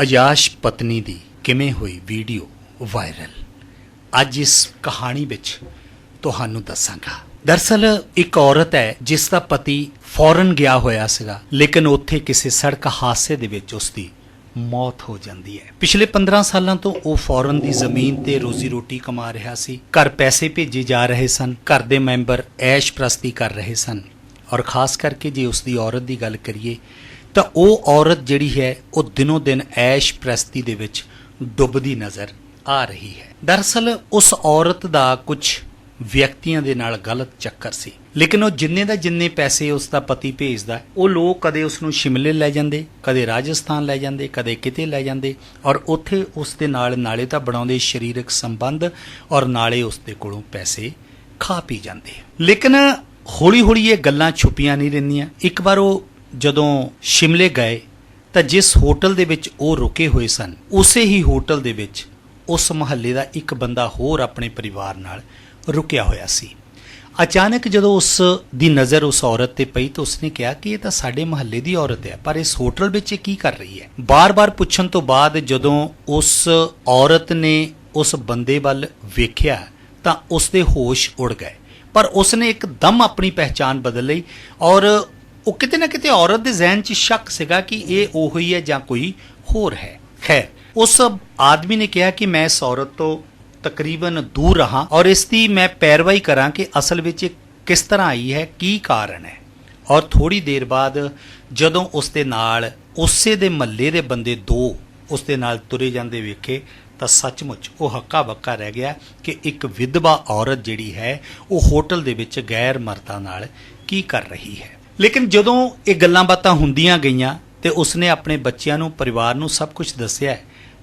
ਅਯਾਸ਼ ਪਤਨੀ ਦੀ ਕਿਵੇਂ ਹੋਈ ਵੀਡੀਓ ਵਾਇਰਲ। ਅੱਜ ਇਸ ਕਹਾਣੀ ਵਿੱਚ ਤੁਹਾਨੂੰ ਦੱਸਾਂਗਾ। ਦਰਅਸਲ ਇੱਕ ਔਰਤ ਹੈ ਜਿਸ ਦਾ ਪਤੀ ਫੌਰਨ ਗਿਆ ਹੋਇਆ ਸੀਗਾ, ਲੇਕਿਨ ਉੱਥੇ ਕਿਸੇ ਸੜਕ ਹਾਦਸੇ ਦੇ ਵਿੱਚ ਉਸ ਦੀ ਮੌਤ ਹੋ ਜਾਂਦੀ ਹੈ। ਪਿਛਲੇ 15 ਸਾਲਾਂ ਤੋਂ ਉਹ ਫੌਰਨ ਦੀ ਜ਼ਮੀਨ ਤੇ ਰੋਜ਼ੀ ਰੋਟੀ ਕਮਾ ਰਿਹਾ ਸੀ। ਘਰ ਪੈਸੇ ਭੇਜੇ ਜਾ ਰਹੇ ਸਨ, ਘਰ ਦੇ ਮੈਂਬਰ ਐਸ਼ ਪ੍ਰਸਤੀ ਕਰ ਰਹੇ ਸਨ। ਔਰ ਖਾਸ ਕਰਕੇ ਜੇ ਉਸ ਦੀ ਔਰਤ ਦੀ ਗੱਲ ਕਰੀਏ ਤਾਂ ਉਹ ਔਰਤ ਜਿਹੜੀ ਹੈ ਉਹ ਦਿਨੋਂ ਦਿਨ ਐਸ਼ ਪ੍ਰਸਤੀ ਦੇ ਵਿੱਚ ਡੁੱਬਦੀ ਨਜ਼ਰ ਆ ਰਹੀ ਹੈ। ਦਰਅਸਲ ਉਸ ਔਰਤ ਦਾ ਕੁਝ ਵਿਅਕਤੀਆਂ ਦੇ ਨਾਲ ਗਲਤ ਚੱਕਰ ਸੀ, ਲੇਕਿਨ ਉਹ ਜਿੰਨੇ ਪੈਸੇ ਉਸ ਦਾ ਪਤੀ ਭੇਜਦਾ, ਉਹ ਲੋਕ ਕਦੇ ਉਸ ਨੂੰ ਸ਼ਿਮਲੇ ਲੈ ਜਾਂਦੇ, ਕਦੇ ਰਾਜਸਥਾਨ ਲੈ ਜਾਂਦੇ, ਕਦੇ ਕਿਤੇ ਲੈ ਜਾਂਦੇ ਔਰ ਉੱਥੇ ਉਸ ਦੇ ਨਾਲ ਨਾਲੇ ਤਾਂ ਬਣਾਉਂਦੇ ਸਰੀਰਕ ਸੰਬੰਧ ਔਰ ਨਾਲੇ ਉਸ ਦੇ ਕੋਲੋਂ ਪੈਸੇ ਖਾ ਪੀ ਜਾਂਦੇ। ਲੇਕਿਨ ਹੌਲੀ ਇਹ ਗੱਲਾਂ ਛੁਪੀਆਂ ਨਹੀਂ ਰਹਿੰਦੀਆਂ। ਇੱਕ ਵਾਰ ਉਹ ਜਦੋਂ ਸ਼ਿਮਲੇ ਗਏ ਤਾਂ ਜਿਸ ਹੋਟਲ ਦੇ ਵਿੱਚ ਉਹ ਰੁਕੇ ਹੋਏ ਸਨ, ਉਸੇ ਹੀ ਹੋਟਲ ਦੇ ਵਿੱਚ ਉਸ ਮੁਹੱਲੇ ਦਾ ਇੱਕ ਬੰਦਾ ਹੋਰ ਆਪਣੇ ਪਰਿਵਾਰ ਨਾਲ ਰੁਕਿਆ ਹੋਇਆ ਸੀ। ਅਚਾਨਕ ਜਦੋਂ ਉਸ ਦੀ ਨਜ਼ਰ ਉਸ ਔਰਤ ਤੇ ਪਈ ਤਾਂ ਉਸਨੇ ਕਿਹਾ ਕਿ ਇਹ ਤਾਂ ਸਾਡੇ ਮੁਹੱਲੇ ਦੀ ਔਰਤ ਹੈ, ਪਰ ਇਸ ਹੋਟਲ ਵਿੱਚ ਇਹ ਕੀ ਕਰ ਰਹੀ ਹੈ। ਬਾਰ-ਬਾਰ ਪੁੱਛਣ ਤੋਂ ਬਾਅਦ ਜਦੋਂ ਉਸ ਔਰਤ ਨੇ ਉਸ ਬੰਦੇ ਵੱਲ ਵੇਖਿਆ ਤਾਂ ਉਸ ਦੇ ਹੋਸ਼ ਉੜ ਗਏ, ਪਰ ਉਸਨੇ ਇੱਕਦਮ ਆਪਣੀ ਪਹਿਚਾਣ ਬਦਲ ਲਈ ਔਰ ਉਹ ਕਿਤੇ ਨਾ ਕਿਤੇ ਔਰਤ ਦੇ ਜ਼ਿਹਨ 'ਚ ਸ਼ੱਕ ਸੀਗਾ ਕਿ ਇਹ ਉਹੀ ਹੈ ਜਾਂ ਕੋਈ ਹੋਰ ਹੈ। ਖੈਰ, ਉਸ ਆਦਮੀ ਨੇ ਕਿਹਾ ਕਿ ਮੈਂ ਇਸ ਔਰਤ ਤੋਂ ਤਕਰੀਬਨ ਦੂਰ ਰਹਾਂ ਔਰ ਇਸ ਦੀ ਮੈਂ ਪੈਰਵਾਈ ਕਰਾਂ ਕਿ ਅਸਲ ਵਿੱਚ ਇਹ ਕਿਸ ਤਰ੍ਹਾਂ ਆਈ ਹੈ, ਕੀ ਕਾਰਨ ਹੈ। ਔਰ ਥੋੜੀ ਦੇਰ ਬਾਅਦ ਜਦੋਂ ਉਸ ਦੇ ਨਾਲ ਉਸੇ ਦੇ ਮਹੱਲੇ ਦੇ ਬੰਦੇ ਦੋ ਉਸ ਦੇ ਨਾਲ ਤੁਰੇ ਜਾਂਦੇ ਵੇਖੇ ਤਾਂ ਸੱਚਮੁੱਚ ਉਹ ਹੱਕਾ ਬੱਕਾ ਰਹਿ ਗਿਆ ਕਿ ਇੱਕ ਵਿਧਵਾ ਔਰਤ ਜਿਹੜੀ ਹੈ ਉਹ ਹੋਟਲ ਦੇ ਵਿੱਚ ਗੈਰ ਮਰਦਾਂ ਨਾਲ ਕੀ ਕਰ ਰਹੀ ਹੈ। ਲੇਕਿਨ ਜਦੋਂ ਇਹ ਗੱਲਾਂ ਬਾਤਾਂ ਹੁੰਦੀਆਂ ਗਈਆਂ ਤੇ ਉਸਨੇ ਆਪਣੇ ਬੱਚਿਆਂ ਨੂੰ, ਪਰਿਵਾਰ ਨੂੰ ਸਭ ਕੁਝ ਦੱਸਿਆ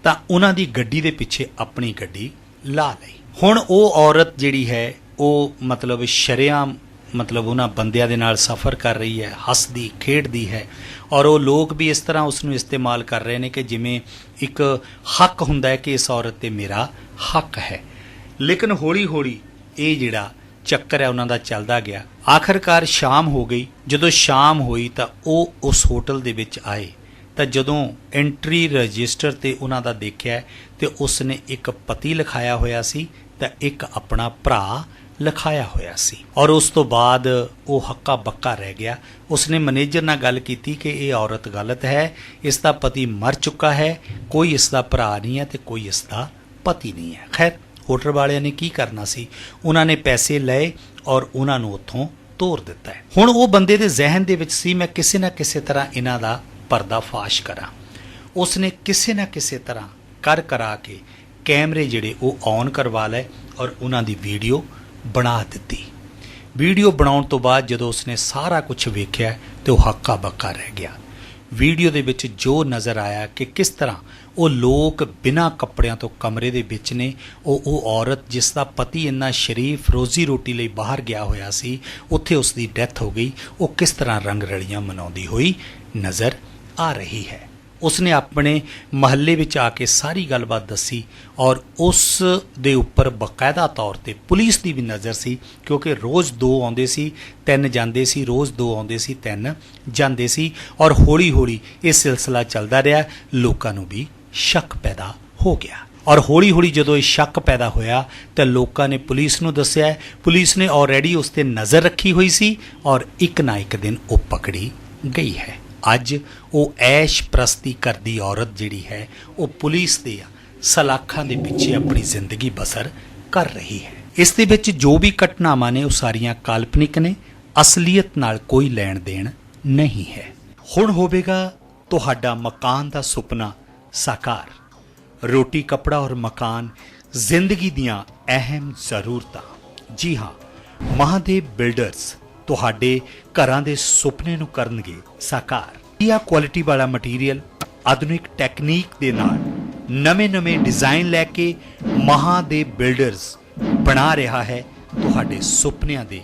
ਤਾਂ ਉਹਨਾਂ ਦੀ ਗੱਡੀ ਦੇ ਪਿੱਛੇ ਆਪਣੀ ਗੱਡੀ ਲਾ ਲਈ। ਹੁਣ ਉਹ ਔਰਤ ਜਿਹੜੀ ਹੈ ਉਹ ਸ਼ਰੇਆਮ ਉਹਨਾਂ ਬੰਦਿਆਂ ਦੇ ਨਾਲ ਸਫ਼ਰ ਕਰ ਰਹੀ ਹੈ, ਹੱਸਦੀ ਖੇਡਦੀ ਹੈ ਔਰ ਉਹ ਲੋਕ ਵੀ ਇਸ ਤਰ੍ਹਾਂ ਉਸ ਨੂੰ ਇਸਤੇਮਾਲ ਕਰ ਰਹੇ ਨੇ ਕਿ ਜਿਵੇਂ ਇੱਕ ਹੱਕ ਹੁੰਦਾ ਹੈ ਕਿ ਇਸ ਔਰਤ ਤੇ ਮੇਰਾ ਹੱਕ ਹੈ। ਲੇਕਿਨ ਹੌਲੀ ਇਹ ਜਿਹੜਾ ਚੱਕਰ ਹੈ ਉਹਨਾਂ ਦਾ ਚੱਲਦਾ ਗਿਆ। ਆਖਰਕਾਰ ਸ਼ਾਮ ਹੋ ਗਈ। ਜਦੋਂ ਸ਼ਾਮ ਹੋਈ ਤਾਂ ਉਹ ਉਸ ਹੋਟਲ ਦੇ ਵਿੱਚ ਆਏ ਤਾਂ ਜਦੋਂ ਐਂਟਰੀ ਰਜਿਸਟਰ ਤੇ ਉਹਨਾਂ ਦਾ ਦੇਖਿਆ ਤੇ ਉਸਨੇ ਇੱਕ ਪਤੀ ਲਿਖਾਇਆ ਹੋਇਆ ਸੀ ਤਾਂ ਇੱਕ ਆਪਣਾ ਭਰਾ ਲਿਖਾਇਆ ਹੋਇਆ ਸੀ। ਔਰ ਉਸ ਤੋਂ ਬਾਅਦ ਉਹ ਹੱਕਾ ਬੱਕਾ ਰਹਿ ਗਿਆ। ਉਸਨੇ ਮੈਨੇਜਰ ਨਾਲ ਗੱਲ ਕੀਤੀ ਕਿ ਇਹ ਔਰਤ ਗਲਤ ਹੈ, ਇਸ ਦਾ ਪਤੀ ਮਰ ਚੁੱਕਾ ਹੈ, ਕੋਈ ਇਸ ਦਾ ਭਰਾ ਨਹੀਂ ਹੈ ਤੇ ਕੋਈ ਇਸ ਦਾ ਪਤੀ ਨਹੀਂ ਹੈ। ਖੈਰ, ਹੋਟਲ ਵਾਲਿਆਂ ਨੇ ਕੀ ਕਰਨਾ ਸੀ, ਉਹਨਾਂ ਨੇ ਪੈਸੇ ਲਏ ਔਰ ਉਹਨਾਂ ਨੂੰ ਉੱਥੋਂ ਤੋਰ ਦਿੱਤਾ ਹੈ। ਹੁਣ ਉਹ ਬੰਦੇ ਦੇ ਜ਼ਿਹਨ ਦੇ ਵਿੱਚ ਸੀ ਮੈਂ ਕਿਸੇ ਨਾ ਕਿਸੇ ਤਰ੍ਹਾਂ ਇਹਨਾਂ ਦਾ ਪਰਦਾ ਫਾਸ਼ ਕਰਾਂ। ਉਸਨੇ ਕਿਸੇ ਨਾ ਕਿਸੇ ਤਰ੍ਹਾਂ ਕਰਾ ਕੇ ਕੈਮਰੇ ਜਿਹੜੇ ਉਹ ਔਨ ਕਰਵਾ ਲਏ ਔਰ ਉਹਨਾਂ ਦੀ ਵੀਡੀਓ ਬਣਾ ਦਿੱਤੀ। ਵੀਡੀਓ ਬਣਾਉਣ ਤੋਂ ਬਾਅਦ ਜਦੋਂ ਉਸਨੇ ਸਾਰਾ ਕੁਝ ਵੇਖਿਆ ਤੇ ਉਹ ਹੱਕਾ ਬੱਕਾ ਰਹਿ ਗਿਆ। ਵੀਡੀਓ ਦੇ ਵਿੱਚ ਜੋ ਨਜ਼ਰ ਆਇਆ ਕਿ ਕਿਸ ਤਰ੍ਹਾਂ ਉਹ ਲੋਕ ਬਿਨਾਂ ਕੱਪੜਿਆਂ ਤੋਂ ਕਮਰੇ ਦੇ ਵਿੱਚ ਨੇ, ਉਹ ਔਰਤ ਜਿਸ ਦਾ ਪਤੀ ਇੰਨਾ ਸ਼ਰੀਫ ਰੋਜ਼ੀ ਰੋਟੀ ਲਈ ਬਾਹਰ ਗਿਆ ਹੋਇਆ ਸੀ, ਉੱਥੇ ਉਸ ਦੀ ਡੈਥ ਹੋ ਗਈ। ਉਹ ਕਿਸ ਤਰ੍ਹਾਂ ਰੰਗ ਰਲੀਆਂ ਮਨਾਉਂਦੀ ਹੋਈ ਨਜ਼ਰ ਆ ਰਹੀ ਹੈ। ਉਸਨੇ ਆਪਣੇ ਮਹੱਲੇ ਵਿੱਚ ਆ ਕੇ ਸਾਰੀ ਗੱਲਬਾਤ ਦੱਸੀ ਔਰ ਉਸ ਦੇ ਉੱਪਰ ਬਕਾਇਦਾ ਤੌਰ ਤੇ ਪੁਲਿਸ ਦੀ ਵੀ ਨਜ਼ਰ ਸੀ, ਕਿਉਂਕਿ ਰੋਜ਼ 2 ਆਉਂਦੇ ਸੀ 3 ਜਾਂਦੇ ਸੀ, ਰੋਜ਼ 2 ਆਉਂਦੇ ਸੀ 3 ਜਾਂਦੇ ਸੀ ਔਰ ਹੌਲੀ ਇਹ ਸਿਲਸਿਲਾ ਚੱਲਦਾ ਰਿਹਾ। ਲੋਕਾਂ ਨੂੰ ਵੀ ਸ਼ੱਕ ਪੈਦਾ ਹੋ ਗਿਆ ਔਰ ਹੌਲੀ ਜਦੋਂ ਇਹ ਸ਼ੱਕ ਪੈਦਾ ਹੋਇਆ ਤਾਂ ਲੋਕਾਂ ਨੇ ਪੁਲਿਸ ਨੂੰ ਦੱਸਿਆ। ਪੁਲਿਸ ਨੇ ਆਲਰੇਡੀ ਉਸ ਤੇ ਨਜ਼ਰ ਰੱਖੀ ਹੋਈ ਸੀ ਔਰ ਇੱਕ ਨਾ ਇੱਕ ਦਿਨ ਉਹ ਪਕੜੀ ਗਈ ਹੈ। ਅੱਜ ਉਹ ਐਸ਼ ਪ੍ਰਸਤੀ ਕਰਦੀ ਔਰਤ ਜਿਹੜੀ ਹੈ ਉਹ ਪੁਲਿਸ ਦੇ ਸਲਾਖਾਂ ਦੇ ਪਿੱਛੇ ਆਪਣੀ ਜ਼ਿੰਦਗੀ ਬਸਰ ਕਰ ਰਹੀ ਹੈ। ਇਸ ਦੇ ਵਿੱਚ ਜੋ ਵੀ ਘਟਨਾਵਾਂ ਨੇ ਉਹ ਸਾਰੀਆਂ ਕਾਲਪਨਿਕ ਨੇ, ਅਸਲੀਅਤ ਨਾਲ ਕੋਈ ਲੈਣ ਦੇਣ ਨਹੀਂ ਹੈ। ਹੁਣ ਹੋਵੇਗਾ ਤੁਹਾਡਾ ਮਕਾਨ ਦਾ ਸੁਪਨਾ ਸਾਕਾਰ। ਰੋਟੀ, ਕੱਪੜਾ ਔਰ ਮਕਾਨ ਜ਼ਿੰਦਗੀ ਦੀਆਂ ਅਹਿਮ ਜ਼ਰੂਰਤਾਂ। ਜੀ ਹਾਂ, ਮਹਾਦੇਵ ਬਿਲਡਰਸ ਤੁਹਾਡੇ ਘਰਾਂ ਦੇ ਸੁਪਨੇ ਨੂੰ ਕਰਨਗੇ ਸਾਕਾਰ। ਵਧੀਆ ਕੁਆਲਿਟੀ ਵਾਲਾ ਮਟੀਰੀਅਲ, ਆਧੁਨਿਕ ਟੈਕਨੀਕ ਦੇ ਨਾਲ ਨਵੇਂ ਡਿਜ਼ਾਈਨ ਲੈ ਕੇ ਮਹਾਦੇਵ ਬਿਲਡਰਸ ਬਣਾ ਰਿਹਾ ਹੈ ਤੁਹਾਡੇ ਸੁਪਨਿਆਂ ਦੇ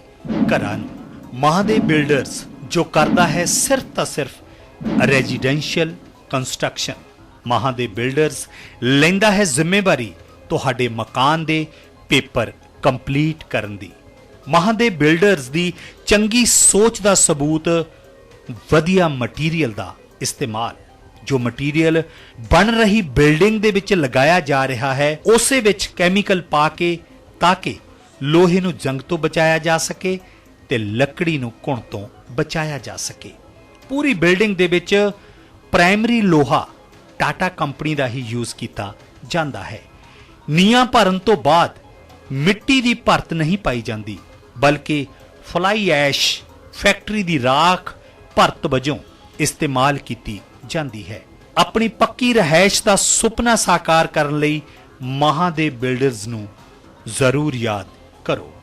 ਘਰਾਂ ਨੂੰ। ਮਹਾਦੇਵ ਬਿਲਡਰਸ ਜੋ ਕਰਦਾ ਹੈ ਸਿਰਫ ਤਾਂ ਸਿਰਫ ਰੈਜ਼ੀਡੈਂਸ਼ੀਅਲ ਕੰਸਟਰਕਸ਼ਨ। ਮਹਾਦੇਵ ਬਿਲਡਰਸ ਲੈਂਦਾ ਹੈ ਜ਼ਿੰਮੇਵਾਰੀ ਤੁਹਾਡੇ ਮਕਾਨ ਦੇ ਪੇਪਰ ਕੰਪਲੀਟ ਕਰਨ ਦੀ। ਮਹਾਦੇਵ ਬਿਲਡਰਸ ਦੀ ਚੰਗੀ ਸੋਚ ਦਾ ਸਬੂਤ ਵਧੀਆ ਮਟੀਰੀਅਲ ਦਾ ਇਸਤੇਮਾਲ। ਜੋ ਮਟੀਰੀਅਲ ਬਣ ਰਹੀ ਬਿਲਡਿੰਗ ਦੇ ਵਿੱਚ ਲਗਾਇਆ ਜਾ ਰਿਹਾ ਹੈ ਉਸੇ ਵਿੱਚ ਕੈਮੀਕਲ ਪਾ ਕੇ ਤਾਂ ਕਿ ਲੋਹੇ ਨੂੰ ਜੰਗ ਤੋਂ ਬਚਾਇਆ ਜਾ ਸਕੇ ਤੇ ਲੱਕੜੀ ਨੂੰ ਘੁਣ ਤੋਂ ਬਚਾਇਆ ਜਾ ਸਕੇ। ਪੂਰੀ ਬਿਲਡਿੰਗ ਦੇ ਵਿੱਚ ਪ੍ਰਾਇਮਰੀ ਲੋਹਾ ਟਾਟਾ ਕੰਪਨੀ ਦਾ ਹੀ ਯੂਜ਼ ਕੀਤਾ ਜਾਂਦਾ ਹੈ। ਨੀਆਂ ਭਰਨ ਤੋਂ ਬਾਅਦ ਮਿੱਟੀ ਦੀ ਭਰਤ ਨਹੀਂ ਪਾਈ ਜਾਂਦੀ ਬਲਕਿ ਫਲਾਈ ਐਸ਼ ਫੈਕਟਰੀ ਦੀ ਰਾਖ ਭਰਤ ਵਜੋਂ ਇਸਤੇਮਾਲ ਕੀਤੀ ਜਾਂਦੀ ਹੈ। ਆਪਣੀ ਪੱਕੀ ਰਹਿائش ਦਾ ਸੁਪਨਾ ਸਾਕਾਰ ਕਰਨ ਲਈ ਮਹਾਂ ਦੇ ਬਿਲਡਰਜ਼ ਨੂੰ ਜ਼ਰੂਰ ਯਾਦ ਕਰੋ।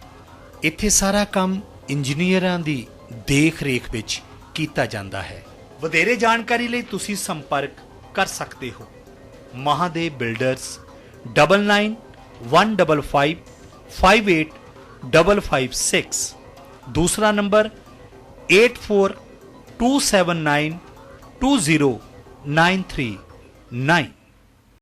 ਇੱਥੇ ਸਾਰਾ ਕੰਮ ਇੰਜੀਨੀਅਰਾਂ ਦੀ ਦੇਖ ਰੇਖ ਵਿੱਚ ਕੀਤਾ ਜਾਂਦਾ ਹੈ। ਵਧੇਰੇ ਜਾਣਕਾਰੀ ਲਈ ਤੁਸੀਂ ਸੰਪਰਕ ਕਰ ਸਕਦੇ ਹੋ ਮਹਾਦੇਵ ਬਿਲਡਰਸ 9915558556। दूसरा नंबर 8427920939।